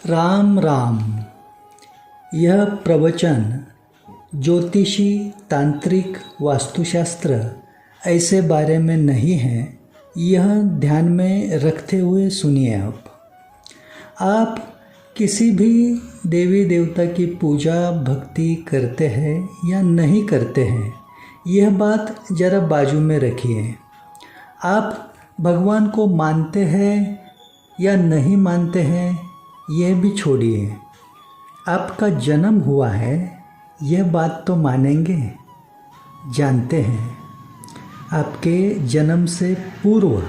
राम राम। यह प्रवचन ज्योतिषी, तांत्रिक, वास्तुशास्त्र ऐसे बारे में नहीं है। यह ध्यान में रखते हुए सुनिए। आप किसी भी देवी देवता की पूजा भक्ति करते हैं या नहीं करते हैं, यह बात जरा बाजू में रखिए। आप भगवान को मानते हैं या नहीं मानते हैं, यह भी छोड़िए। आपका जन्म हुआ है, यह बात तो मानेंगे, जानते हैं। आपके जन्म से पूर्व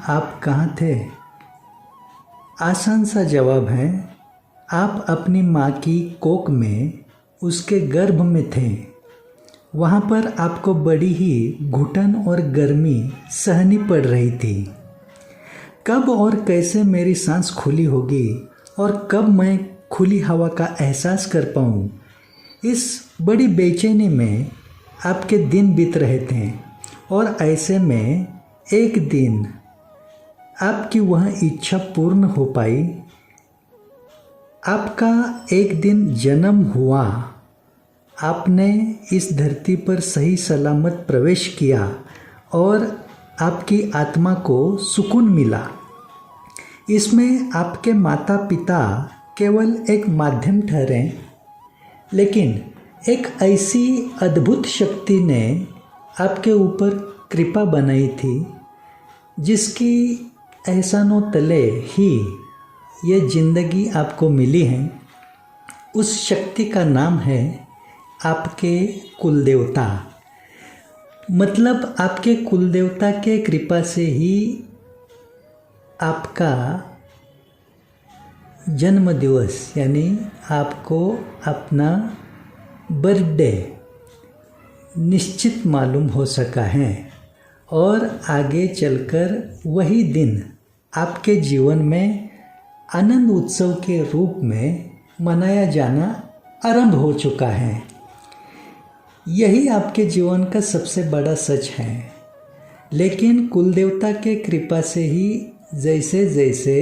आप कहाँ थे? आसान सा जवाब है, आप अपनी माँ की कोख में, उसके गर्भ में थे। वहाँ पर आपको बड़ी ही घुटन और गर्मी सहनी पड़ रही थी। कब और कैसे मेरी सांस खुली होगी और कब मैं खुली हवा का एहसास कर पाऊँ, इस बड़ी बेचैनी में आपके दिन बीत रहे थे। और ऐसे में एक दिन आपकी वह इच्छा पूर्ण हो पाई। आपका एक दिन जन्म हुआ, आपने इस धरती पर सही सलामत प्रवेश किया और आपकी आत्मा को सुकून मिला। इसमें आपके माता पिता केवल एक माध्यम ठहरे, लेकिन एक ऐसी अद्भुत शक्ति ने आपके ऊपर कृपा बनाई थी, जिसकी एहसानों तले ही ये जिंदगी आपको मिली है। उस शक्ति का नाम है आपके कुलदेवता। मतलब आपके कुलदेवता के कृपा से ही आपका जन्म दिवस यानी आपको अपना बर्थडे निश्चित मालूम हो सका है। और आगे चलकर वही दिन आपके जीवन में आनंद उत्सव के रूप में मनाया जाना आरंभ हो चुका है। यही आपके जीवन का सबसे बड़ा सच है। लेकिन कुलदेवता के कृपा से ही जैसे जैसे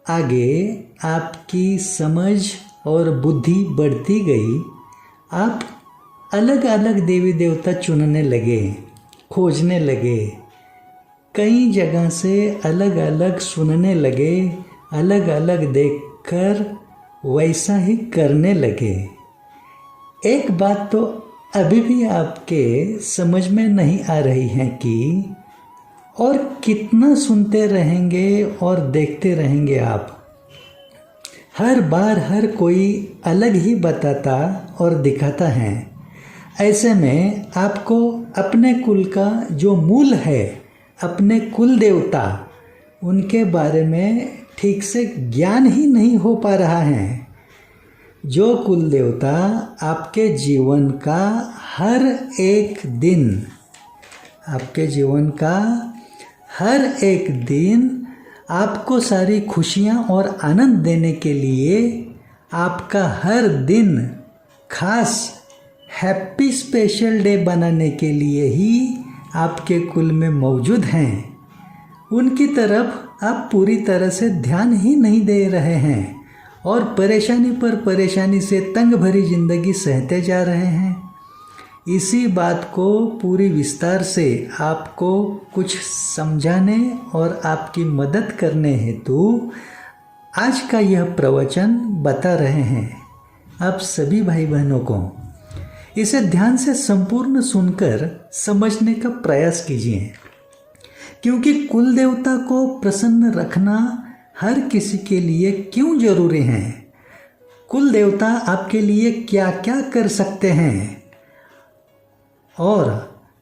आगे आपकी समझ और बुद्धि बढ़ती गई, आप अलग अलग देवी देवता चुनने लगे, खोजने लगे, कई जगह से अलग अलग सुनने लगे, अलग अलग देखकर वैसा ही करने लगे। एक बात तो अभी भी आपके समझ में नहीं आ रही है कि और कितना सुनते रहेंगे और देखते रहेंगे आप। हर बार हर कोई अलग ही बताता और दिखाता है। ऐसे में आपको अपने कुल का जो मूल है, अपने कुल देवता, उनके बारे में ठीक से ज्ञान ही नहीं हो पा रहा है। जो कुल देवता आपके जीवन का हर एक दिन, आपके जीवन का हर एक दिन आपको सारी खुशियाँ और आनंद देने के लिए, आपका हर दिन खास हैप्पी स्पेशल डे बनाने के लिए ही आपके कुल में मौजूद हैं, उनकी तरफ आप पूरी तरह से ध्यान ही नहीं दे रहे हैं और परेशानी पर परेशानी से तंग भरी जिंदगी सहते जा रहे हैं। इसी बात को पूरी विस्तार से आपको कुछ समझाने और आपकी मदद करने हेतु आज का यह प्रवचन बता रहे हैं आप सभी भाई बहनों को। इसे ध्यान से संपूर्ण सुनकर समझने का प्रयास कीजिए, क्योंकि कुल देवता को प्रसन्न रखना हर किसी के लिए क्यों जरूरी है। कुल देवता आपके लिए क्या क्या कर सकते हैं, और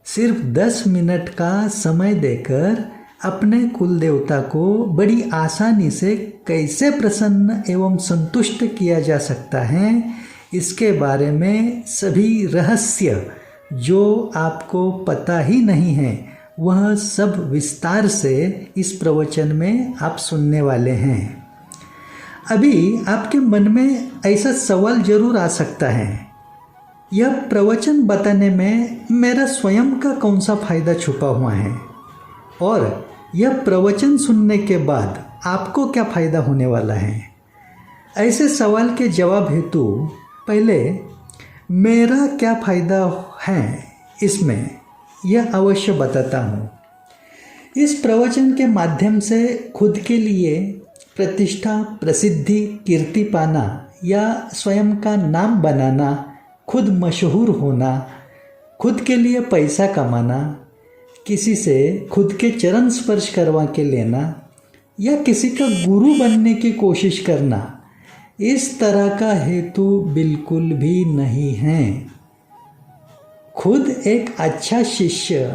सिर्फ 10 मिनट का समय देकर अपने कुल देवता को बड़ी आसानी से कैसे प्रसन्न एवं संतुष्ट किया जा सकता है, इसके बारे में सभी रहस्य जो आपको पता ही नहीं है, वह सब विस्तार से इस प्रवचन में आप सुनने वाले हैं। अभी आपके मन में ऐसा सवाल जरूर आ सकता है, यह प्रवचन बताने में मेरा स्वयं का कौन सा फायदा छुपा हुआ है, और यह प्रवचन सुनने के बाद आपको क्या फ़ायदा होने वाला है। ऐसे सवाल के जवाब हेतु पहले मेरा क्या फ़ायदा है इसमें यह अवश्य बताता हूँ। इस प्रवचन के माध्यम से खुद के लिए प्रतिष्ठा, प्रसिद्धि, कीर्ति पाना या स्वयं का नाम बनाना, खुद मशहूर होना, खुद के लिए पैसा कमाना, किसी से खुद के चरण स्पर्श करवा के लेना या किसी का गुरु बनने की कोशिश करना, इस तरह का हेतु बिल्कुल भी नहीं है। खुद एक अच्छा शिष्य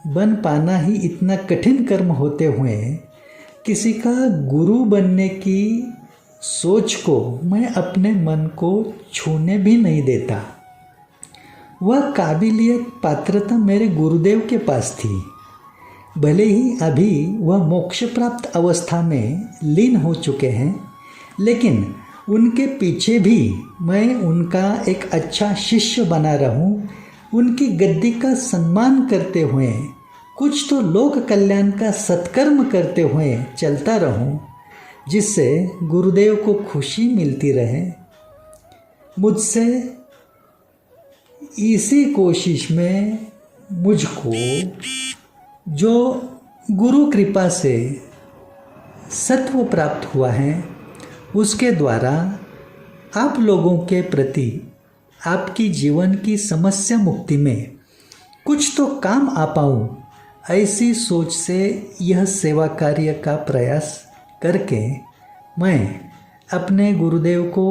बन पाना ही इतना कठिन कर्म होते हुए किसी का गुरु बनने की सोच को मैं अपने मन को छूने भी नहीं देता। वह काबिलियत, पात्रता मेरे गुरुदेव के पास थी। भले ही अभी वह मोक्ष प्राप्त अवस्था में लीन हो चुके हैं, लेकिन उनके पीछे भी मैं उनका एक अच्छा शिष्य बना रहूं, उनकी गद्दी का सम्मान करते हुए कुछ तो लोक कल्याण का सत्कर्म करते हुए चलता रहूं, जिससे गुरुदेव को खुशी मिलती रहे। मुझसे इसी कोशिश में मुझको जो गुरु कृपा से सत्व प्राप्त हुआ है, उसके द्वारा आप लोगों के प्रति आपकी जीवन की समस्या मुक्ति में कुछ तो काम आ पाऊँ, ऐसी सोच से यह सेवा कार्य का प्रयास करके मैं अपने गुरुदेव को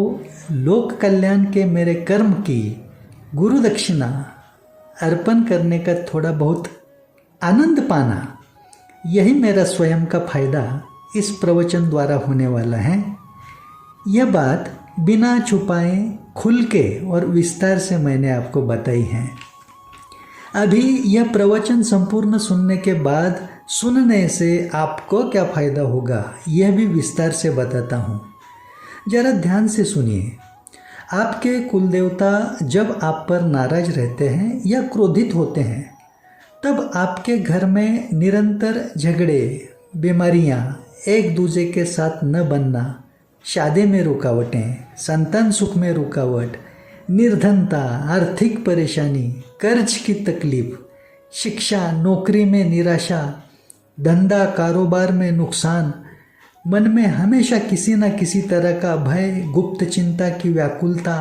लोक कल्याण के मेरे कर्म की गुरु दक्षिणा अर्पण करने का थोड़ा बहुत आनंद पाना, यही मेरा स्वयं का फायदा इस प्रवचन द्वारा होने वाला है। यह बात बिना छुपाए खुल के और विस्तार से मैंने आपको बताई है। अभी यह प्रवचन संपूर्ण सुनने के बाद सुनने से आपको क्या फ़ायदा होगा, यह भी विस्तार से बताता हूँ। जरा ध्यान से सुनिए। आपके कुलदेवता जब आप पर नाराज रहते हैं या क्रोधित होते हैं, तब आपके घर में निरंतर झगड़े, बीमारियाँ, एक दूसरे के साथ न बनना, शादी में रुकावटें, संतान सुख में रुकावट, निर्धनता, आर्थिक परेशानी, कर्ज की तकलीफ, शिक्षा, नौकरी में निराशा, धंधा कारोबार में नुकसान, मन में हमेशा किसी न किसी तरह का भय, गुप्त चिंता की व्याकुलता,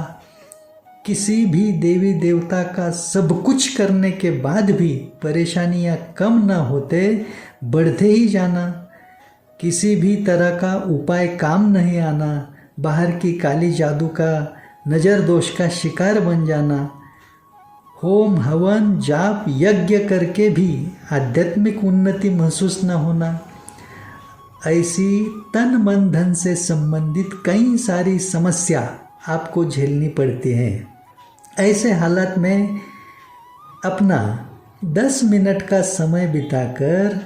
किसी भी देवी देवता का सब कुछ करने के बाद भी परेशानियां कम न होते बढ़ते ही जाना, किसी भी तरह का उपाय काम नहीं आना, बाहर की काली जादू का, नज़र दोष का शिकार बन जाना, होम हवन जाप यज्ञ करके भी आध्यात्मिक उन्नति महसूस न होना, ऐसी तन मन धन से संबंधित कई सारी समस्या आपको झेलनी पड़ती है। ऐसे हालात में अपना 10 मिनट का समय बिताकर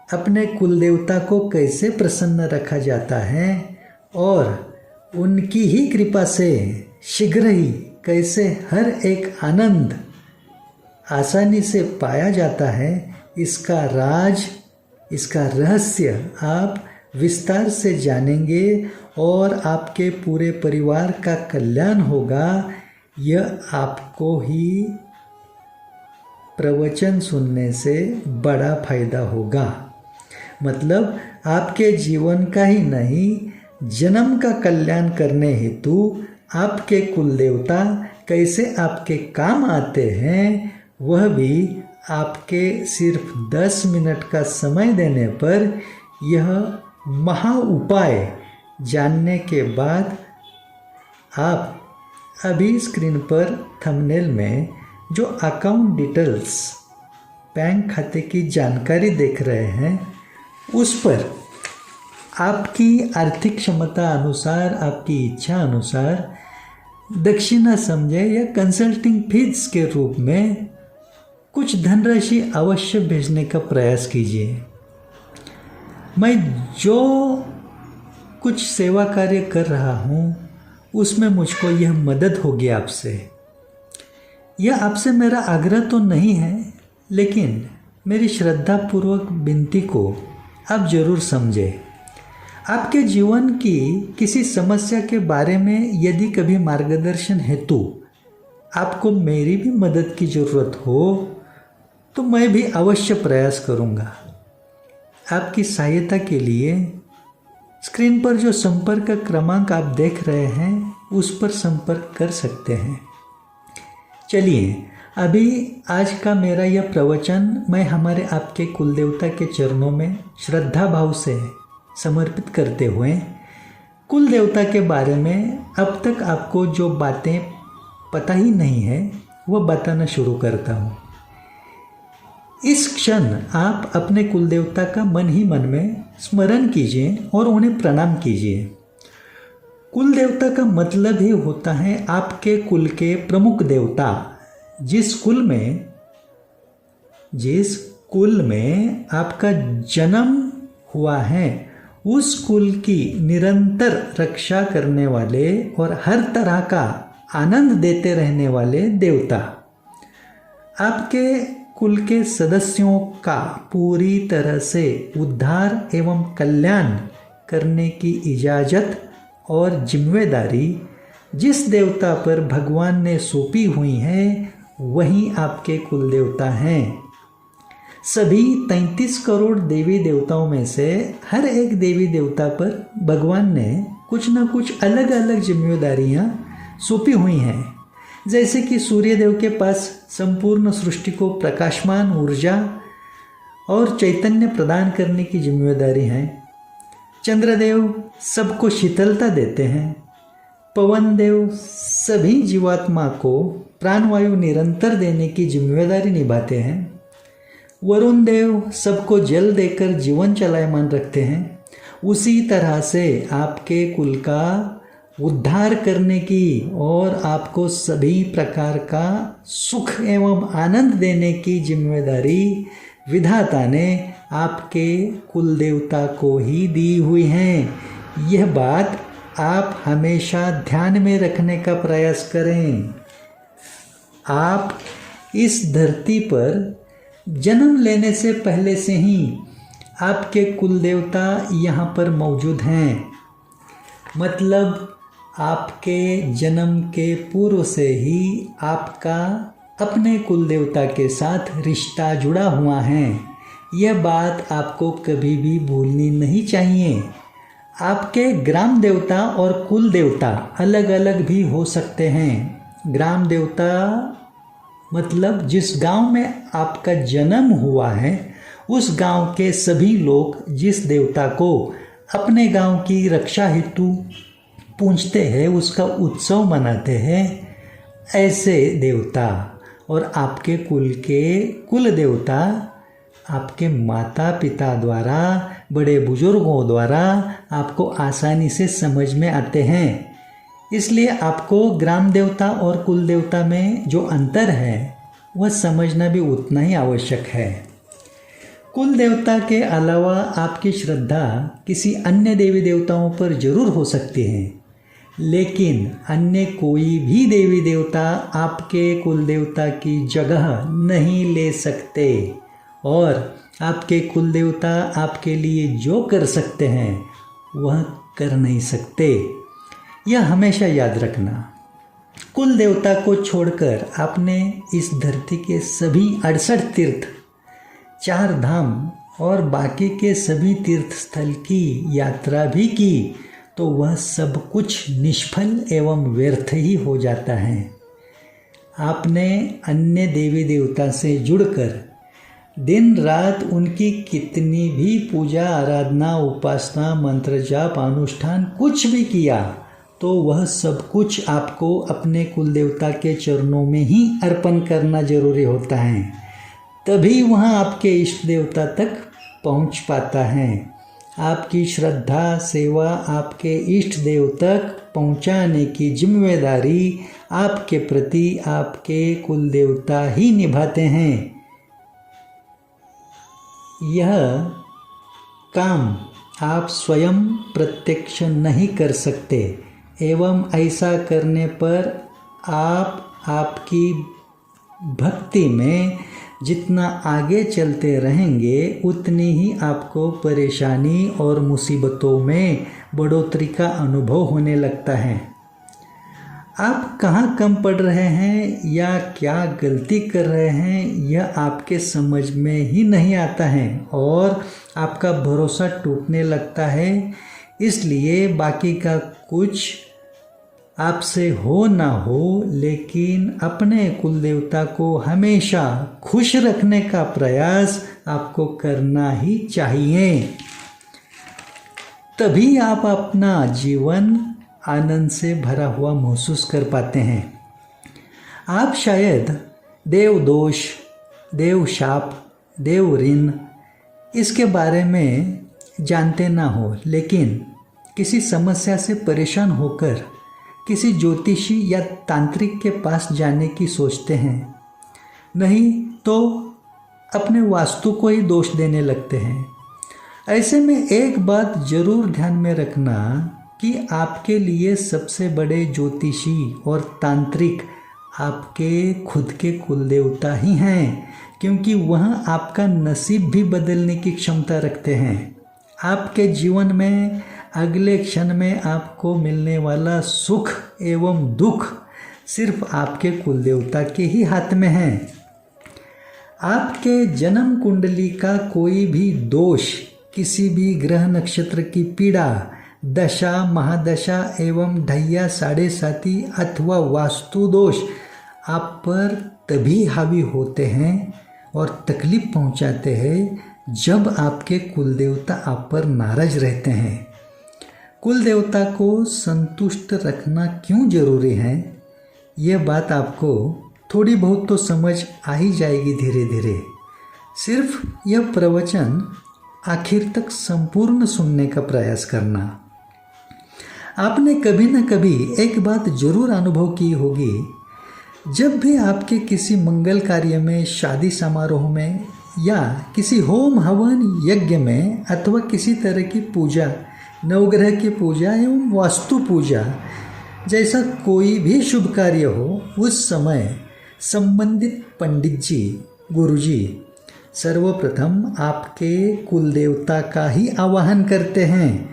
अपने कुलदेवता को कैसे प्रसन्न रखा जाता है और उनकी ही कृपा से शीघ्र ही कैसे हर एक आनंद आसानी से पाया जाता है, इसका राज, इसका रहस्य आप विस्तार से जानेंगे और आपके पूरे परिवार का कल्याण होगा। यह आपको ही प्रवचन सुनने से बड़ा फायदा होगा। मतलब आपके जीवन का ही नहीं, जन्म का कल्याण करने हेतु आपके कुलदेवता कैसे आपके काम आते हैं, वह भी आपके सिर्फ 10 मिनट का समय देने पर यह महा उपाय जानने के बाद आप अभी स्क्रीन पर थंबनेल में जो अकाउंट डिटेल्स, बैंक खाते की जानकारी देख रहे हैं, उस पर आपकी आर्थिक क्षमता अनुसार, आपकी इच्छा अनुसार दक्षिणा समझे या कंसल्टिंग फीस के रूप में कुछ धनराशि अवश्य भेजने का प्रयास कीजिए। मैं जो कुछ सेवा कार्य कर रहा हूँ उसमें मुझको यह मदद होगी आपसे। यह आपसे मेरा आग्रह तो नहीं है, लेकिन मेरी श्रद्धापूर्वक विनती को आप जरूर समझें। आपके जीवन की किसी समस्या के बारे में यदि कभी मार्गदर्शन हेतु आपको मेरी भी मदद की ज़रूरत हो तो मैं भी अवश्य प्रयास करूँगा। आपकी सहायता के लिए स्क्रीन पर जो संपर्क क्रमांक आप देख रहे हैं उस पर संपर्क कर सकते हैं। चलिए अभी आज का मेरा यह प्रवचन मैं हमारे आपके कुलदेवता के चरणों में श्रद्धा भाव से समर्पित करते हुए कुल देवता के बारे में अब तक आपको जो बातें पता ही नहीं है वह बताना शुरू करता हूँ। इस क्षण आप अपने कुल देवता का मन ही मन में स्मरण कीजिए और उन्हें प्रणाम कीजिए। कुल देवता का मतलब ही होता है आपके कुल के प्रमुख देवता। जिस कुल में आपका जन्म हुआ है उस कुल की निरंतर रक्षा करने वाले और हर तरह का आनंद देते रहने वाले देवता। आपके कुल के सदस्यों का पूरी तरह से उद्धार एवं कल्याण करने की इजाज़त और जिम्मेदारी जिस देवता पर भगवान ने सौंपी हुई है वही आपके कुल देवता हैं। सभी 33 करोड़ देवी देवताओं में से हर एक देवी देवता पर भगवान ने कुछ न कुछ अलग अलग जिम्मेदारियां सौंपी हुई हैं। जैसे कि सूर्यदेव के पास संपूर्ण सृष्टि को प्रकाशमान ऊर्जा और चैतन्य प्रदान करने की जिम्मेदारी है। चंद्रदेव सबको शीतलता देते हैं। पवन देव सभी जीवात्मा को प्राणवायु निरंतर देने की जिम्मेदारी निभाते हैं। वरुण देव सबको जल देकर जीवन चलायमान रखते हैं। उसी तरह से आपके कुल का उद्धार करने की और आपको सभी प्रकार का सुख एवं आनंद देने की जिम्मेदारी विधाता ने आपके कुल देवता को ही दी हुई है। यह बात आप हमेशा ध्यान में रखने का प्रयास करें। आप इस धरती पर जन्म लेने से पहले से ही आपके कुल देवता यहाँ पर मौजूद हैं। मतलब आपके जन्म के पूर्व से ही आपका अपने कुल देवता के साथ रिश्ता जुड़ा हुआ है। यह बात आपको कभी भी भूलनी नहीं चाहिए। आपके ग्राम देवता और कुल देवता अलग अलग भी हो सकते हैं। ग्राम देवता मतलब जिस गांव में आपका जन्म हुआ है उस गांव के सभी लोग जिस देवता को अपने गांव की रक्षा हेतु पूजते हैं उसका उत्सव मनाते हैं, ऐसे देवता। और आपके कुल के कुल देवता आपके माता पिता द्वारा, बड़े बुजुर्गों द्वारा आपको आसानी से समझ में आते हैं। इसलिए आपको ग्राम देवता और कुल देवता में जो अंतर है वह समझना भी उतना ही आवश्यक है। कुल देवता के अलावा आपकी श्रद्धा किसी अन्य देवी देवताओं पर जरूर हो सकती है, लेकिन अन्य कोई भी देवी देवता आपके कुल देवता की जगह नहीं ले सकते और आपके कुल देवता आपके लिए जो कर सकते हैं वह कर नहीं सकते। यह हमेशा याद रखना। कुल देवता को छोड़कर आपने इस धरती के सभी 68 तीर्थ, 4 धाम और बाकी के सभी तीर्थ स्थल की यात्रा भी की तो वह सब कुछ निष्फल एवं व्यर्थ ही हो जाता है। आपने अन्य देवी देवता से जुड़कर दिन रात उनकी कितनी भी पूजा आराधना उपासना मंत्र जाप अनुष्ठान कुछ भी किया तो वह सब कुछ आपको अपने कुल देवता के चरणों में ही अर्पण करना जरूरी होता है। तभी वह आपके इष्ट देवता तक पहुंच पाता है। आपकी श्रद्धा सेवा आपके इष्ट देव तक पहुंचाने की जिम्मेदारी आपके प्रति आपके कुल देवता ही निभाते हैं। यह काम आप स्वयं प्रत्यक्ष नहीं कर सकते एवं ऐसा करने पर आप आपकी भक्ति में जितना आगे चलते रहेंगे उतनी ही आपको परेशानी और मुसीबतों में बढ़ोतरी का अनुभव होने लगता है। आप कहाँ कम पड़ रहे हैं या क्या गलती कर रहे हैं यह आपके समझ में ही नहीं आता है और आपका भरोसा टूटने लगता है। इसलिए बाकी का कुछ आपसे हो ना हो, लेकिन अपने कुल देवता को हमेशा खुश रखने का प्रयास आपको करना ही चाहिए। तभी आप अपना जीवन आनंद से भरा हुआ महसूस कर पाते हैं। आप शायद देव दोष, देव शाप, देव ऋण इसके बारे में जानते ना हो, लेकिन किसी समस्या से परेशान होकर किसी ज्योतिषी या तांत्रिक के पास जाने की सोचते हैं, नहीं तो अपने वास्तु को ही दोष देने लगते हैं। ऐसे में एक बात जरूर ध्यान में रखना कि आपके लिए सबसे बड़े ज्योतिषी और तांत्रिक आपके खुद के कुल देवता ही हैं, क्योंकि वह आपका नसीब भी बदलने की क्षमता रखते हैं। आपके जीवन में अगले क्षण में आपको मिलने वाला सुख एवं दुख सिर्फ आपके कुल देवता के ही हाथ में है। आपके जन्म कुंडली का कोई भी दोष, किसी भी ग्रह नक्षत्र की पीड़ा, दशा, महादशा एवं ढैया, साढ़े साती अथवा वास्तु दोष आप पर तभी हावी होते हैं और तकलीफ पहुंचाते हैं जब आपके कुल देवता आप पर नाराज रहते हैं। कुल देवता को संतुष्ट रखना क्यों जरूरी है, यह बात आपको थोड़ी बहुत तो समझ आ ही जाएगी धीरे धीरे। सिर्फ यह प्रवचन आखिर तक संपूर्ण सुनने का प्रयास करना। आपने कभी न कभी एक बात जरूर अनुभव की होगी, जब भी आपके किसी मंगल कार्य में, शादी समारोह में या किसी होम हवन यज्ञ में अथवा किसी तरह की पूजा, नवग्रह की पूजा एवं वास्तु पूजा जैसा कोई भी शुभ कार्य हो, उस समय संबंधित पंडित जी, गुरुजी सर्वप्रथम आपके कुल देवता का ही आवाहन करते हैं।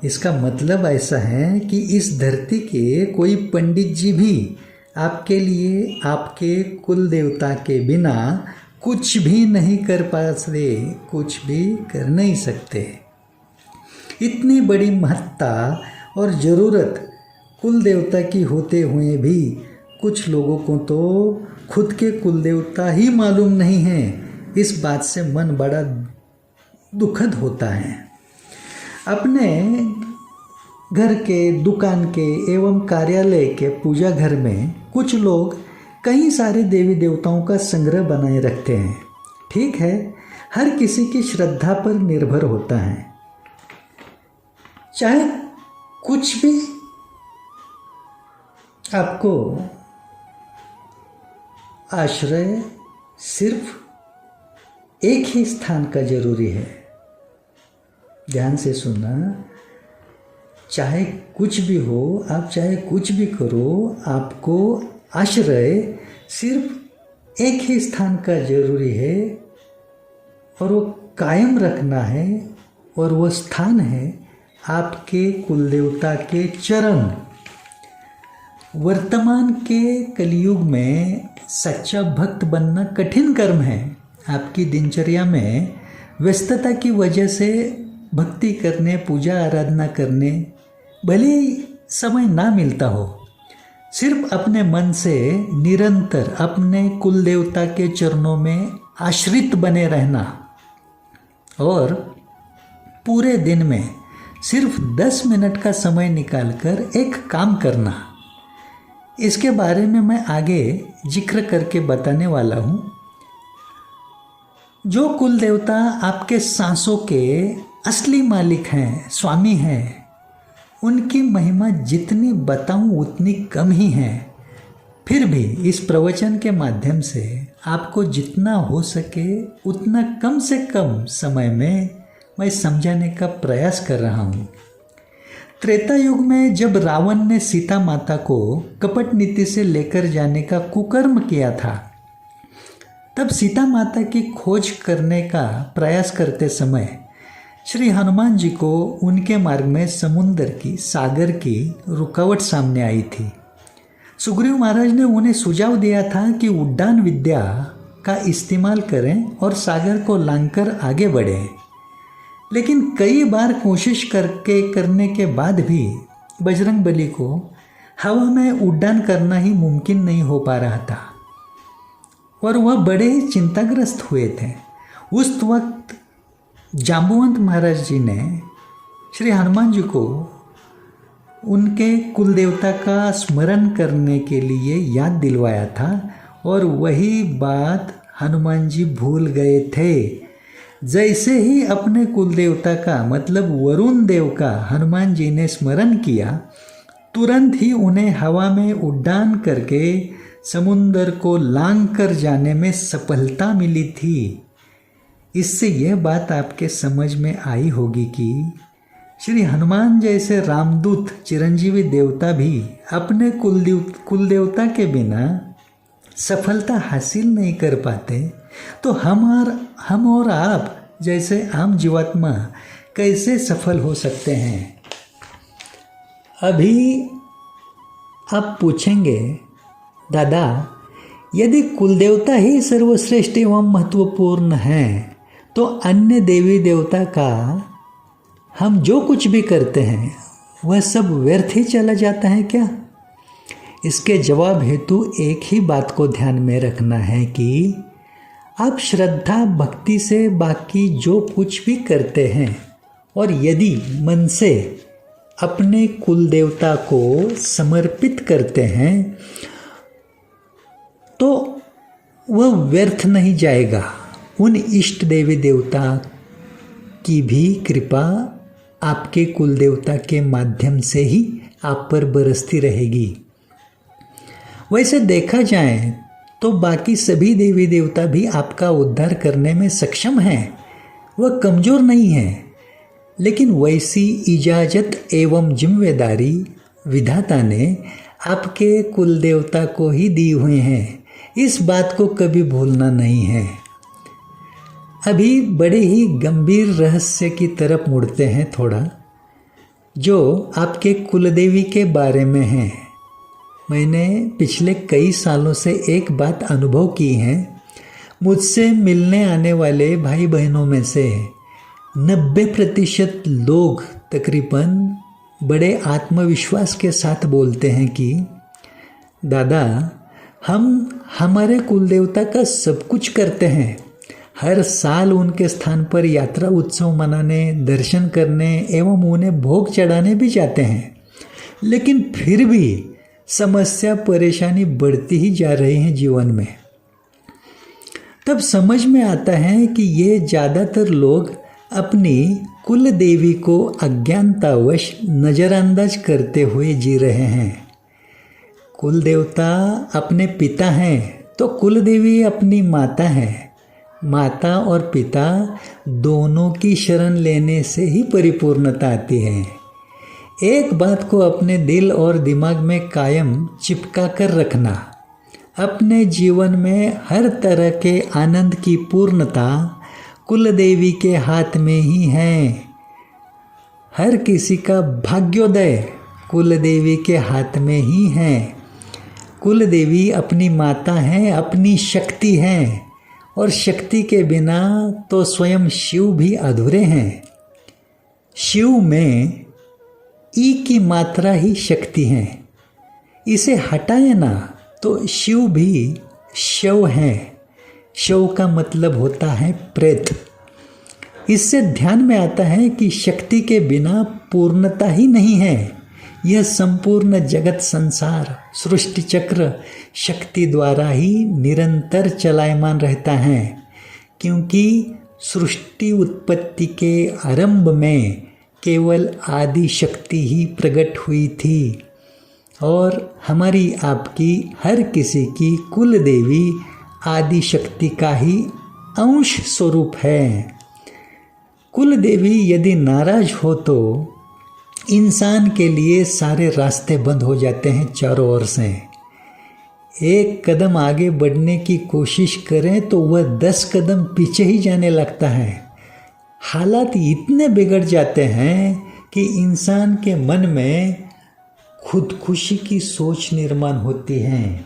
इसका मतलब ऐसा है कि इस धरती के कोई पंडित जी भी आपके लिए आपके कुल देवता के बिना कुछ भी नहीं कर पाते, कुछ भी कर नहीं सकते। इतनी बड़ी महत्ता और ज़रूरत कुल देवता की होते हुए भी कुछ लोगों को तो खुद के कुल देवता ही मालूम नहीं है। इस बात से मन बड़ा दुखद होता है। अपने घर के, दुकान के एवं कार्यालय के पूजा घर में कुछ लोग कई सारे देवी देवताओं का संग्रह बनाए रखते हैं। ठीक है, हर किसी की श्रद्धा पर निर्भर होता है। चाहे कुछ भी आपको आश्रय सिर्फ एक ही स्थान का जरूरी है। ध्यान से सुनना, चाहे कुछ भी हो, आप चाहे कुछ भी करो, आपको आश्रय सिर्फ एक ही स्थान का जरूरी है और वो कायम रखना है, और वो स्थान है आपके कुलदेवता के चरण। वर्तमान के कलयुग में सच्चा भक्त बनना कठिन कर्म है। आपकी दिनचर्या में व्यस्तता की वजह से भक्ति करने, पूजा आराधना करने भले ही समय ना मिलता हो, सिर्फ अपने मन से निरंतर अपने कुलदेवता के चरणों में आश्रित बने रहना और पूरे दिन में सिर्फ 10 मिनट का समय निकालकर एक काम करना, इसके बारे में मैं आगे जिक्र करके बताने वाला हूँ। जो कुल देवता आपके सांसों के असली मालिक हैं, स्वामी हैं, उनकी महिमा जितनी बताऊं उतनी कम ही है। फिर भी इस प्रवचन के माध्यम से आपको जितना हो सके उतना कम से कम समय में मैं समझाने का प्रयास कर रहा हूँ। त्रेता युग में जब रावण ने सीता माता को कपट नीति से लेकर जाने का कुकर्म किया था, तब सीता माता की खोज करने का प्रयास करते समय श्री हनुमान जी को उनके मार्ग में समुद्र की, सागर की रुकावट सामने आई थी। सुग्रीव महाराज ने उन्हें सुझाव दिया था कि उड्डान विद्या का इस्तेमाल करें और सागर को लांघकर आगे बढ़ें, लेकिन कई बार कोशिश करने के बाद भी बजरंगबली को हवा में उड्डान करना ही मुमकिन नहीं हो पा रहा था और वह बड़े ही चिंताग्रस्त हुए थे। उस वक्त जाम्बुवंत महाराज जी ने श्री हनुमान जी को उनके कुल देवता का स्मरण करने के लिए याद दिलवाया था और वही बात हनुमान जी भूल गए थे। जैसे ही अपने कुल देवता का मतलब वरुण देव का हनुमान जी ने स्मरण किया, तुरंत ही उन्हें हवा में उड्डान करके समुंदर को लांघ कर जाने में सफलता मिली थी। इससे यह बात आपके समझ में आई होगी कि श्री हनुमान जैसे रामदूत चिरंजीवी देवता भी अपने कुल देवता के बिना सफलता हासिल नहीं कर पाते, तो हम और आप जैसे आम जीवात्मा कैसे सफल हो सकते हैं। अभी आप पूछेंगे, दादा यदि कुलदेवता ही सर्वश्रेष्ठ एवं महत्वपूर्ण हैं, तो अन्य देवी देवता का हम जो कुछ भी करते हैं वह सब व्यर्थ ही चला जाता है क्या? इसके जवाब हेतु एक ही बात को ध्यान में रखना है कि आप श्रद्धा भक्ति से बाकी जो कुछ भी करते हैं और यदि मन से अपने कुल देवता को समर्पित करते हैं तो वह व्यर्थ नहीं जाएगा। उन इष्ट देवी देवता की भी कृपा आपके कुल देवता के माध्यम से ही आप पर बरसती रहेगी। वैसे देखा जाए तो बाकी सभी देवी देवता भी आपका उद्धार करने में सक्षम हैं, वह कमज़ोर नहीं हैं, लेकिन वैसी इजाज़त एवं जिम्मेदारी विधाता ने आपके कुल देवता को ही दी हुई हैं। इस बात को कभी भूलना नहीं है। अभी बड़े ही गंभीर रहस्य की तरफ मुड़ते हैं थोड़ा, जो आपके कुलदेवी के बारे में है। मैंने पिछले कई सालों से एक बात अनुभव की है। मुझसे मिलने आने वाले भाई बहनों में से 90% लोग तकरीबन बड़े आत्मविश्वास के साथ बोलते हैं कि दादा हम हमारे कुलदेवता का सब कुछ करते हैं। हर साल उनके स्थान पर यात्रा उत्सव मनाने, दर्शन करने एवं उन्हें भोग चढ़ाने भी जाते हैं, लेकिन फिर भी समस्या परेशानी बढ़ती ही जा रही है जीवन में। तब समझ में आता है कि ये ज़्यादातर लोग अपनी कुल देवी को अज्ञानतावश नज़रअंदाज करते हुए जी रहे हैं। कुल देवता अपने पिता हैं तो कुल देवी अपनी माता है। माता और पिता दोनों की शरण लेने से ही परिपूर्णता आती है। एक बात को अपने दिल और दिमाग में कायम चिपका कर रखना, अपने जीवन में हर तरह के आनंद की पूर्णता कुल देवी के हाथ में ही है। हर किसी का भाग्योदय कुल देवी के हाथ में ही है। कुल देवी अपनी माता हैं, अपनी शक्ति हैं, और शक्ति के बिना तो स्वयं शिव भी अधूरे हैं। शिव में ई की मात्रा ही शक्ति है। इसे हटाए ना तो शिव भी शव है। शव का मतलब होता है प्रेत। इससे ध्यान में आता है कि शक्ति के बिना पूर्णता ही नहीं है। यह संपूर्ण जगत संसार सृष्टि चक्र शक्ति द्वारा ही निरंतर चलायमान रहता है, क्योंकि सृष्टि उत्पत्ति के आरंभ में केवल आदि शक्ति ही प्रकट हुई थी और हमारी आपकी हर किसी की कुल देवी आदि शक्ति का ही अंश स्वरूप है। कुल देवी यदि नाराज हो तो इंसान के लिए सारे रास्ते बंद हो जाते हैं चारों ओर से। एक कदम आगे बढ़ने की कोशिश करें तो वह 10 कदम पीछे ही जाने लगता है। हालात इतने बिगड़ जाते हैं कि इंसान के मन में खुदकुशी की सोच निर्माण होती है।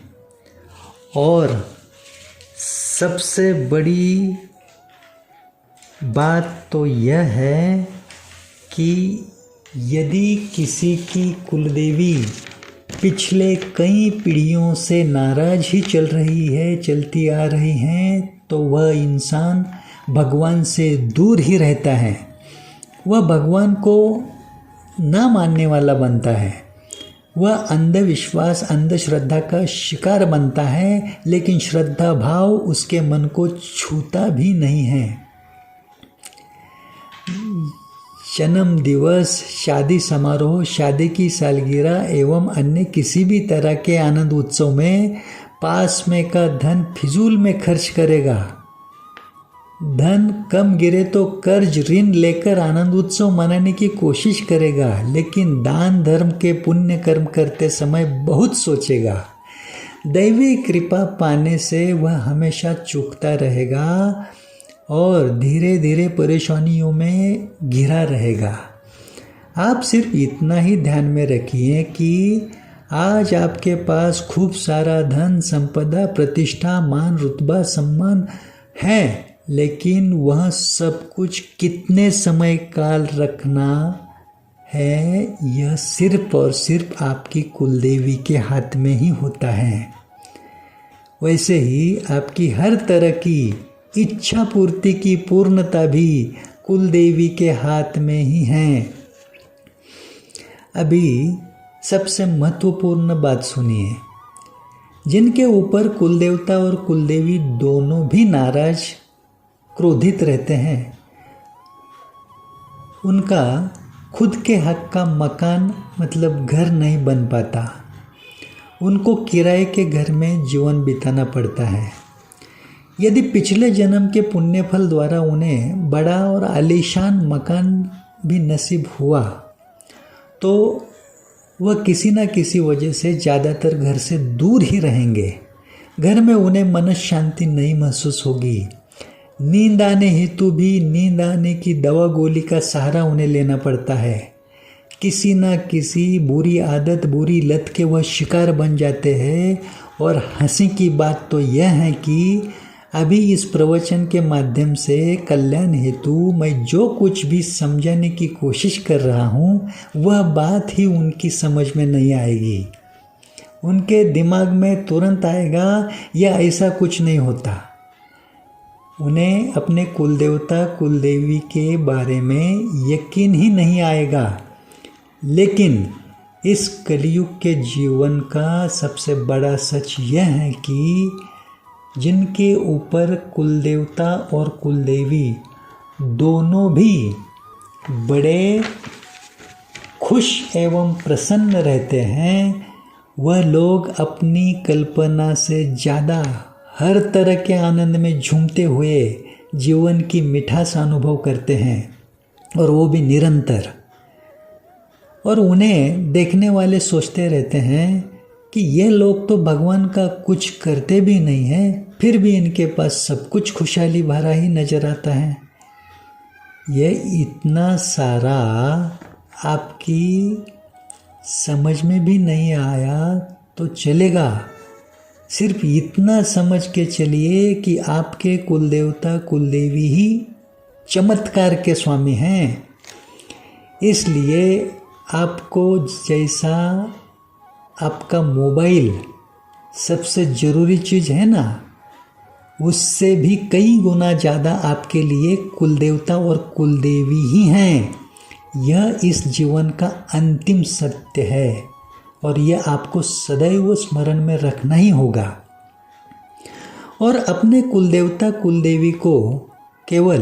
और सबसे बड़ी बात तो यह है कि यदि किसी की कुलदेवी पिछले कई पीढ़ियों से नाराज ही चलती आ रही हैं, तो वह इंसान भगवान से दूर ही रहता है। वह भगवान को ना मानने वाला बनता है। वह अंधविश्वास, अंधश्रद्धा का शिकार बनता है, लेकिन श्रद्धा भाव उसके मन को छूता भी नहीं है। जन्म दिवस, शादी समारोह, शादी की सालगिरह एवं अन्य किसी भी तरह के आनंद उत्सव में पास में का धन फिजूल में खर्च करेगा। धन कम गिरे तो कर्ज ऋण लेकर आनंद उत्सव मनाने की कोशिश करेगा, लेकिन दान धर्म के पुण्य कर्म करते समय बहुत सोचेगा। दैवी कृपा पाने से वह हमेशा चूकता रहेगा और धीरे धीरे परेशानियों में घिरा रहेगा। आप सिर्फ इतना ही ध्यान में रखिए कि आज आपके पास खूब सारा धन, संपदा, प्रतिष्ठा, मान, रुतबा, सम्मान है, लेकिन वह सब कुछ कितने समय काल रखना है, यह सिर्फ और सिर्फ आपकी कुलदेवी के हाथ में ही होता है। वैसे ही आपकी हर तरह की इच्छा पूर्ति की पूर्णता भी कुलदेवी के हाथ में ही है। अभी सबसे महत्वपूर्ण बात सुनिए। जिनके ऊपर कुलदेवता और कुलदेवी दोनों भी नाराज, क्रोधित रहते हैं, उनका खुद के हक का मकान मतलब घर नहीं बन पाता। उनको किराए के घर में जीवन बिताना पड़ता है। यदि पिछले जन्म के पुण्य फल द्वारा उन्हें बड़ा और आलीशान मकान भी नसीब हुआ, तो वह किसी न किसी वजह से ज़्यादातर घर से दूर ही रहेंगे। घर में उन्हें मन शांति नहीं महसूस होगी। नींद आने हेतु भी नींद आने की दवा गोली का सहारा उन्हें लेना पड़ता है। किसी न किसी बुरी आदत, बुरी लत के वह शिकार बन जाते हैं। और हंसी की बात तो यह है कि अभी इस प्रवचन के माध्यम से कल्याण हेतु मैं जो कुछ भी समझाने की कोशिश कर रहा हूँ, वह बात ही उनकी समझ में नहीं आएगी। उनके दिमाग में तुरंत आएगा या ऐसा कुछ नहीं होता। उन्हें अपने कुलदेवता कुलदेवी के बारे में यकीन ही नहीं आएगा। लेकिन इस कलयुग के जीवन का सबसे बड़ा सच यह है कि जिनके ऊपर कुलदेवता और कुलदेवी दोनों भी बड़े खुश एवं प्रसन्न रहते हैं, वह लोग अपनी कल्पना से ज़्यादा हर तरह के आनंद में झूमते हुए जीवन की मिठास अनुभव करते हैं, और वो भी निरंतर। और उन्हें देखने वाले सोचते रहते हैं कि ये लोग तो भगवान का कुछ करते भी नहीं हैं, फिर भी इनके पास सब कुछ खुशहाली भरा ही नज़र आता है। यह इतना सारा आपकी समझ में भी नहीं आया तो चलेगा। सिर्फ इतना समझ के चलिए कि आपके कुलदेवता कुलदेवी ही चमत्कार के स्वामी हैं। इसलिए आपको जैसा आपका मोबाइल सबसे ज़रूरी चीज़ है ना, उससे भी कई गुना ज़्यादा आपके लिए कुलदेवता और कुलदेवी ही हैं। यह इस जीवन का अंतिम सत्य है और यह आपको सदैव स्मरण में रखना ही होगा। और अपने कुलदेवता कुलदेवी को केवल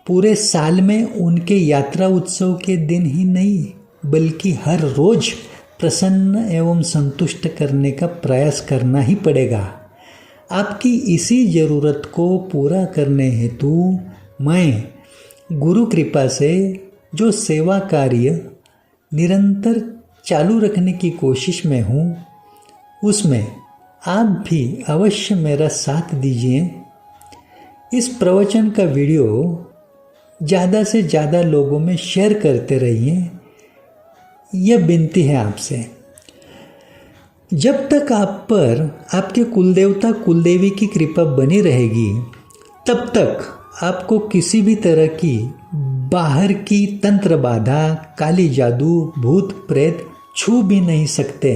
पूरे साल में उनके यात्रा उत्सव के दिन ही नहीं, बल्कि हर रोज प्रसन्न एवं संतुष्ट करने का प्रयास करना ही पड़ेगा। आपकी इसी ज़रूरत को पूरा करने हेतु मैं गुरु कृपा से जो सेवा कार्य निरंतर चालू रखने की कोशिश में हूँ, उसमें आप भी अवश्य मेरा साथ दीजिए। इस प्रवचन का वीडियो ज़्यादा से ज़्यादा लोगों में शेयर करते रहिए, यह विनती है आपसे। जब तक आप पर आपके कुलदेवता कुलदेवी की कृपा बनी रहेगी, तब तक आपको किसी भी तरह की बाहर की तंत्र बाधा, काली जादू, भूत प्रेत छू भी नहीं सकते।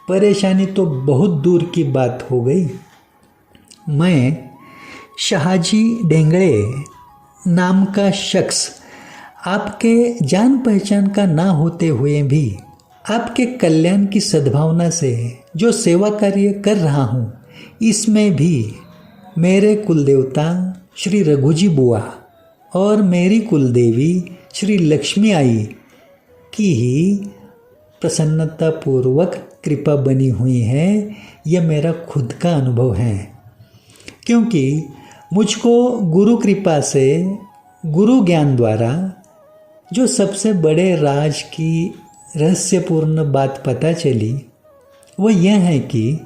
परेशानी तो बहुत दूर की बात हो गई। मैं शाहजी डेंगड़े नाम का शख्स आपके जान पहचान का ना होते हुए भी आपके कल्याण की सद्भावना से जो सेवा कार्य कर रहा हूँ, इसमें भी मेरे कुलदेवता श्री रघुजी बुआ और मेरी कुलदेवी श्री लक्ष्मी आई की ही प्रसन्नतापूर्वक कृपा बनी हुई है। यह मेरा खुद का अनुभव है, क्योंकि मुझको गुरु कृपा से, गुरु ज्ञान द्वारा जो सबसे बड़े राज की रहस्यपूर्ण बात पता चली, वह यह है कि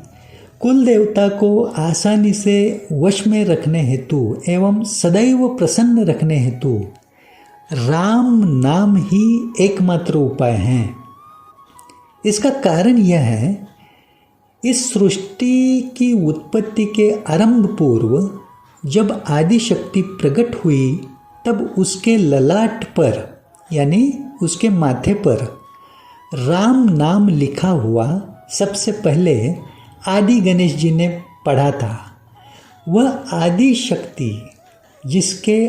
कुल देवता को आसानी से वश में रखने हेतु एवं सदैव प्रसन्न रखने हेतु राम नाम ही एकमात्र उपाय है। इसका कारण यह है, इस सृष्टि की उत्पत्ति के आरंभ पूर्व जब आदि शक्ति प्रकट हुई, तब उसके ललाट पर यानी उसके माथे पर राम नाम लिखा हुआ सबसे पहले आदि गणेश जी ने पढ़ा था। वह आदि शक्ति जिसके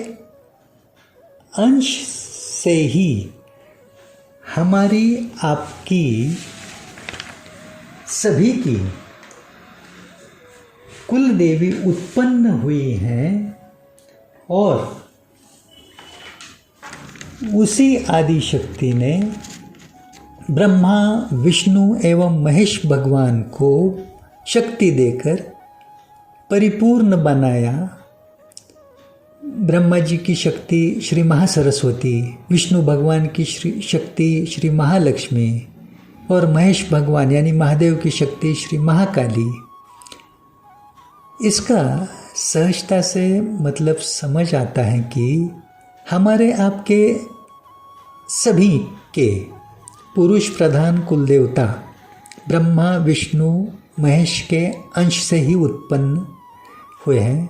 अंश से ही हमारी आपकी सभी की कुल देवी उत्पन्न हुई हैं, और उसी आदि शक्ति ने ब्रह्मा, विष्णु एवं महेश भगवान को शक्ति देकर परिपूर्ण बनाया। ब्रह्मा जी की शक्ति श्री महासरस्वती, विष्णु भगवान की शक्ति श्री महालक्ष्मी और महेश भगवान यानी महादेव की शक्ति श्री महाकाली। इसका सहजता से मतलब समझ आता है कि हमारे आपके सभी के पुरुष प्रधान कुल देवता ब्रह्मा, विष्णु, महेश के अंश से ही उत्पन्न हुए हैं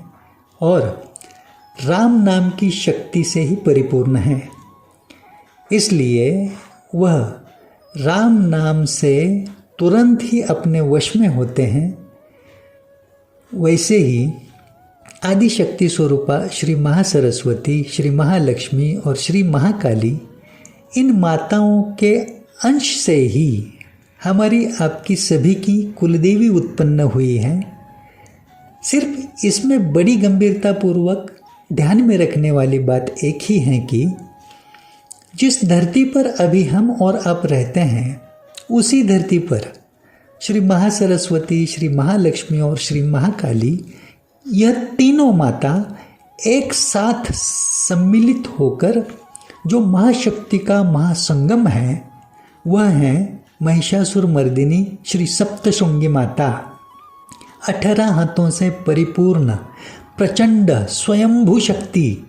और राम नाम की शक्ति से ही परिपूर्ण है। इसलिए वह राम नाम से तुरंत ही अपने वश में होते हैं। वैसे ही आदि शक्ति स्वरूपा श्री महासरस्वती, श्री महालक्ष्मी और श्री महाकाली, इन माताओं के अंश से ही हमारी आपकी सभी की कुलदेवी उत्पन्न हुई है। सिर्फ इसमें बड़ी गंभीरता पूर्वक ध्यान में रखने वाली बात एक ही है कि जिस धरती पर अभी हम और आप रहते हैं, उसी धरती पर श्री महासरस्वती, श्री महालक्ष्मी और श्री महाकाली, यह तीनों माता एक साथ सम्मिलित होकर जो महाशक्ति का महासंगम है, वह है महिषासुर मर्दिनी श्री सप्तशृंगी माता। 18 हाथों से परिपूर्ण प्रचंड स्वयंभू शक्ति,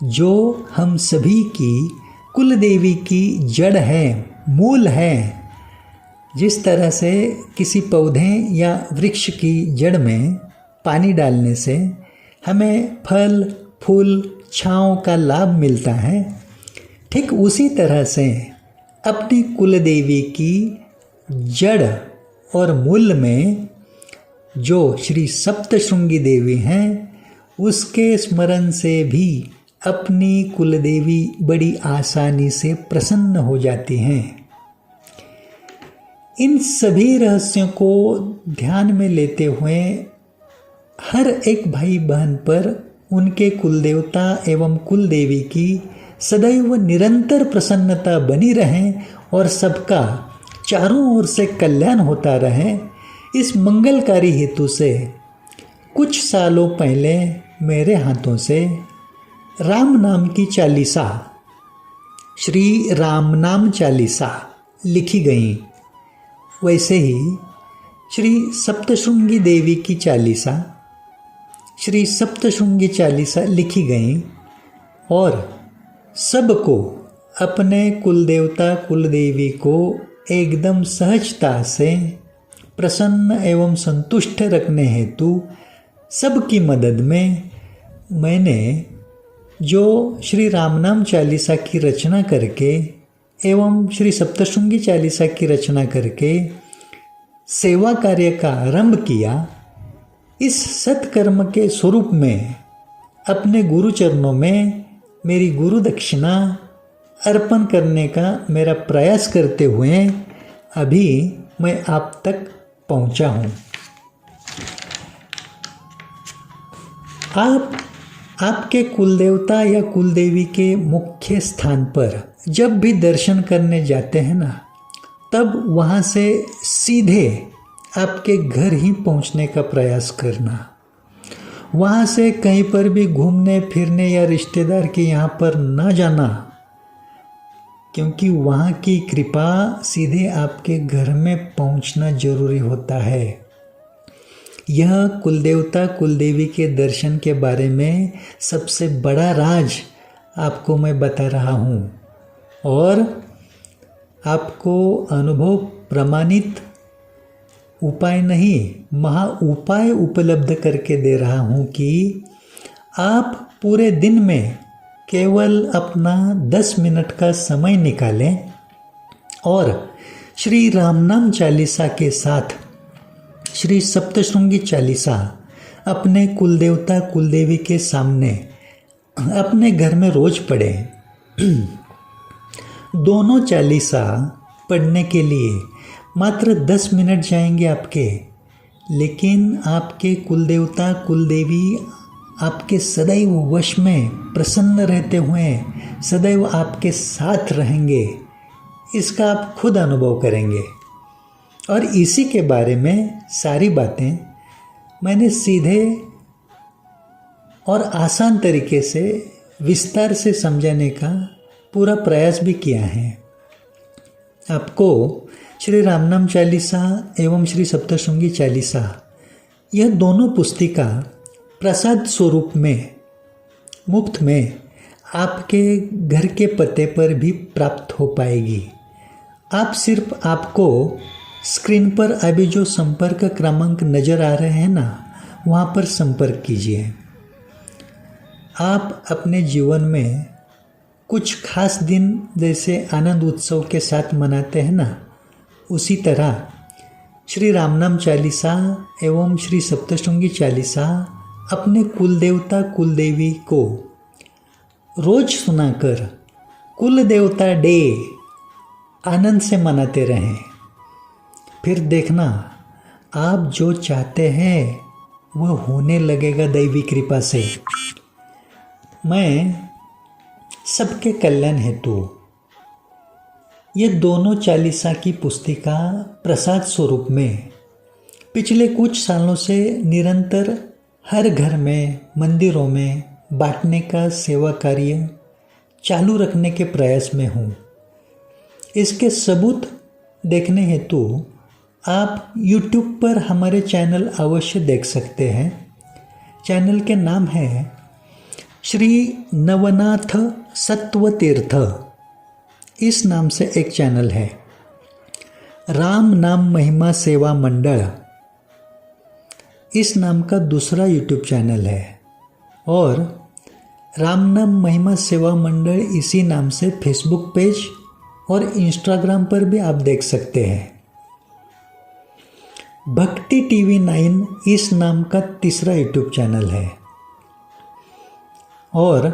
जो हम सभी की कुल देवी की जड़ है, मूल है। जिस तरह से किसी पौधे या वृक्ष की जड़ में पानी डालने से हमें फल, फूल, छांव का लाभ मिलता है, ठीक उसी तरह से अपनी कुल देवी की जड़ और मूल में जो श्री सप्तशृंगी देवी हैं, उसके स्मरण से भी अपनी कुल देवी बड़ी आसानी से प्रसन्न हो जाती हैं। इन सभी रहस्यों को ध्यान में लेते हुए हर एक भाई बहन पर उनके कुलदेवता एवं कुल देवी की सदैव निरंतर प्रसन्नता बनी रहे और सबका चारों ओर से कल्याण होता रहे, इस मंगलकारी हेतु से कुछ सालों पहले मेरे हाथों से राम नाम की चालीसा, श्री राम नाम चालीसा लिखी गई। वैसे ही श्री सप्तशृंगी देवी की चालीसा, श्री सप्तशृंगी चालीसा लिखी गई और सबको अपने कुलदेवता कुलदेवी को एकदम सहजता से प्रसन्न एवं संतुष्ट रखने हेतु सबकी मदद में मैंने जो श्री रामनाम चालीसा की रचना करके एवं श्री सप्तशृंगी चालीसा की रचना करके सेवा कार्य का आरंभ किया। इस सत्कर्म के स्वरूप में अपने गुरु चरणों में मेरी गुरु दक्षिणा अर्पण करने का मेरा प्रयास करते हुए अभी मैं आप तक पहुंचा हूं। आप आपके कुलदेवता या कुलदेवी के मुख्य स्थान पर जब भी दर्शन करने जाते हैं ना, तब वहाँ से सीधे आपके घर ही पहुँचने का प्रयास करना। वहाँ से कहीं पर भी घूमने फिरने या रिश्तेदार के यहाँ पर ना जाना, क्योंकि वहाँ की कृपा सीधे आपके घर में पहुँचना जरूरी होता है। यह कुलदेवता कुलदेवी के दर्शन के बारे में सबसे बड़ा राज आपको मैं बता रहा हूँ और आपको अनुभव प्रमाणित उपाय नहीं, महा उपाय उपलब्ध करके दे रहा हूँ कि आप पूरे दिन में केवल अपना 10 मिनट का समय निकालें और श्री रामनाम चालीसा के साथ श्री सप्तशृंगी चालीसा अपने कुलदेवता कुलदेवी के सामने अपने घर में रोज पढ़ें। दोनों चालीसा पढ़ने के लिए मात्र 10 मिनट जाएंगे आपके, लेकिन आपके कुलदेवता कुलदेवी आपके सदैव वश में प्रसन्न रहते हुए सदैव आपके साथ रहेंगे। इसका आप खुद अनुभव करेंगे और इसी के बारे में सारी बातें मैंने सीधे और आसान तरीके से विस्तार से समझाने का पूरा प्रयास भी किया है। आपको श्री रामनाम चालीसा एवं श्री सप्तशृंगी चालीसा यह दोनों पुस्तिका प्रसाद स्वरूप में मुफ्त में आपके घर के पते पर भी प्राप्त हो पाएगी। आप सिर्फ आपको स्क्रीन पर अभी जो संपर्क क्रमांक नज़र आ रहे हैं ना, वहाँ पर संपर्क कीजिए। आप अपने जीवन में कुछ खास दिन जैसे आनंद उत्सव के साथ मनाते हैं ना, उसी तरह श्री रामनाम चालीसा एवं श्री सप्तशृंगी चालीसा अपने कुलदेवता कुलदेवी को रोज सुनाकर कुलदेवता डे आनंद से मनाते रहें। फिर देखना, आप जो चाहते हैं वह होने लगेगा दैवी कृपा से। मैं सबके कल्याण हेतु ये दोनों चालीसा की पुस्तिका प्रसाद स्वरूप में पिछले कुछ सालों से निरंतर हर घर में मंदिरों में बांटने का सेवा कार्य चालू रखने के प्रयास में हूँ। इसके सबूत देखने हेतु आप YouTube पर हमारे चैनल अवश्य देख सकते हैं। चैनल के नाम है श्री नवनाथ सत्वतीर्थ, इस नाम से एक चैनल है। राम नाम महिमा सेवा मंडल इस नाम का दूसरा YouTube चैनल है और राम नाम महिमा सेवा मंडल इसी नाम से फेसबुक पेज और इंस्टाग्राम पर भी आप देख सकते हैं। भक्ति टीवी 9 इस नाम का तीसरा YouTube चैनल है और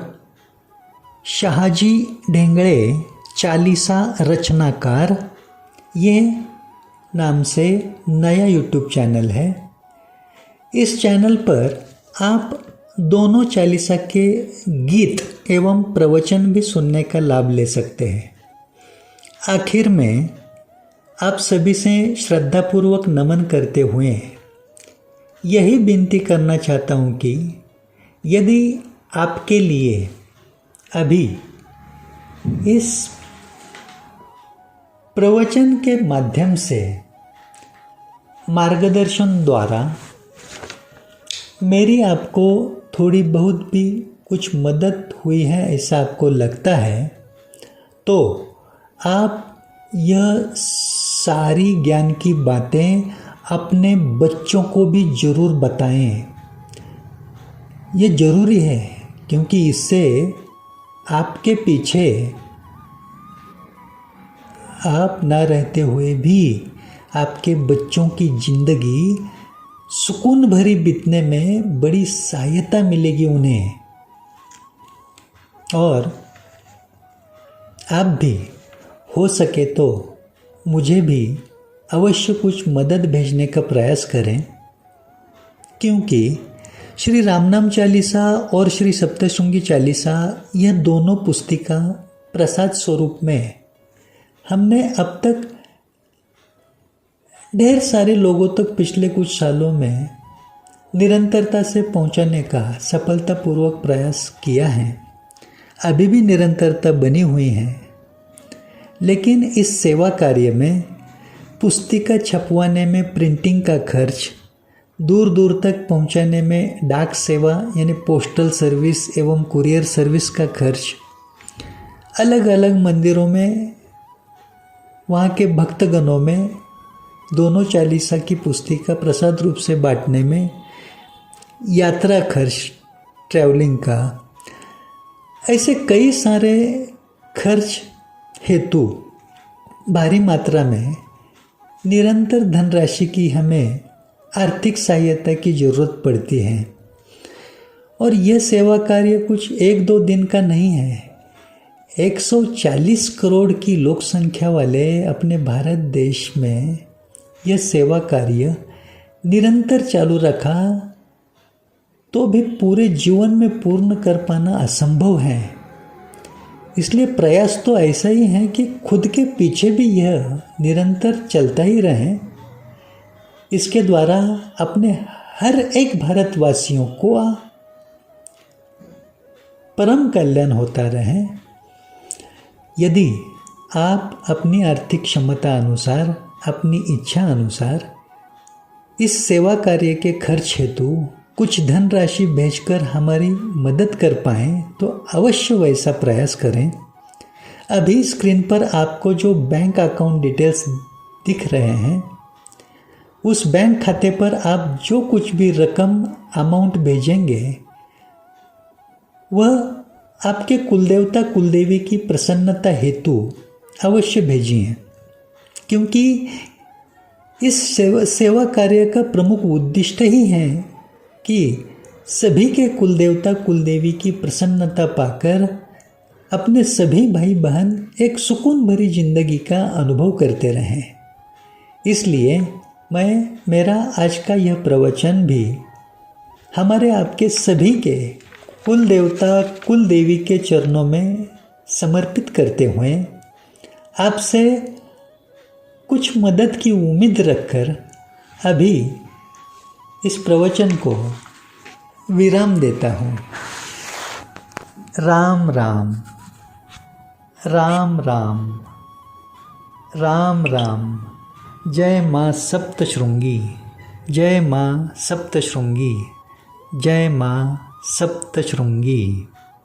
शाहजी ढेंगड़े चालीसा रचनाकार ये नाम से नया YouTube चैनल है। इस चैनल पर आप दोनों चालीसा के गीत एवं प्रवचन भी सुनने का लाभ ले सकते हैं। आखिर में आप सभी से श्रद्धापूर्वक नमन करते हुए यही विनती करना चाहता हूँ कि यदि आपके लिए अभी इस प्रवचन के माध्यम से मार्गदर्शन द्वारा मेरी आपको थोड़ी बहुत भी कुछ मदद हुई है ऐसा आपको लगता है तो आप यह सारी ज्ञान की बातें अपने बच्चों को भी ज़रूर बताएं। ये ज़रूरी है क्योंकि इससे आपके पीछे आप ना रहते हुए भी आपके बच्चों की ज़िंदगी सुकून भरी बीतने में बड़ी सहायता मिलेगी उन्हें। और आप भी हो सके तो मुझे भी अवश्य कुछ मदद भेजने का प्रयास करें, क्योंकि श्री रामनाम चालीसा और श्री सप्तशृंगी चालीसा यह दोनों पुस्तिका प्रसाद स्वरूप में हमने अब तक ढेर सारे लोगों तक पिछले कुछ सालों में निरंतरता से पहुंचाने का सफलतापूर्वक प्रयास किया है। अभी भी निरंतरता बनी हुई है, लेकिन इस सेवा कार्य में पुस्तिका छपवाने में प्रिंटिंग का खर्च, दूर दूर तक पहुंचाने में डाक सेवा यानी पोस्टल सर्विस एवं कुरियर सर्विस का खर्च, अलग अलग मंदिरों में वहाँ के भक्तगणों में दोनों चालीसा की पुस्तिका प्रसाद रूप से बांटने में यात्रा खर्च, ट्रैवलिंग का, ऐसे कई सारे खर्च हेतु भारी मात्रा में निरंतर धनराशि की हमें आर्थिक सहायता की ज़रूरत पड़ती है। और यह सेवा कार्य कुछ एक दो दिन का नहीं है। 140 करोड़ की लोक संख्या वाले अपने भारत देश में यह सेवा कार्य निरंतर चालू रखा तो भी पूरे जीवन में पूर्ण कर पाना असंभव है। इसलिए प्रयास तो ऐसा ही है कि खुद के पीछे भी यह निरंतर चलता ही रहे। इसके द्वारा अपने हर एक भारतवासियों को परम कल्याण होता रहे। यदि आप अपनी आर्थिक क्षमता अनुसार, अपनी इच्छा अनुसार इस सेवा कार्य के खर्च हेतु कुछ धनराशि भेजकर हमारी मदद कर पाएँ तो अवश्य वैसा प्रयास करें। अभी स्क्रीन पर आपको जो बैंक अकाउंट डिटेल्स दिख रहे हैं, उस बैंक खाते पर आप जो कुछ भी रकम अमाउंट भेजेंगे वह आपके कुलदेवता कुलदेवी की प्रसन्नता हेतु अवश्य भेजिए, क्योंकि इस सेवा कार्य का प्रमुख उद्देश्य ही है कि सभी के कुलदेवता कुलदेवी की प्रसन्नता पाकर अपने सभी भाई बहन एक सुकून भरी जिंदगी का अनुभव करते रहें। इसलिए मेरा आज का यह प्रवचन भी हमारे आपके सभी के कुल देवता कुल देवी के चरणों में समर्पित करते हुए आपसे कुछ मदद की उम्मीद रखकर अभी इस प्रवचन को विराम देता हूँ। राम राम, राम राम, राम राम। जय माँ सप्तशृंगी, जय माँ सप्तशृंगी, जय माँ सप्तशृंगी।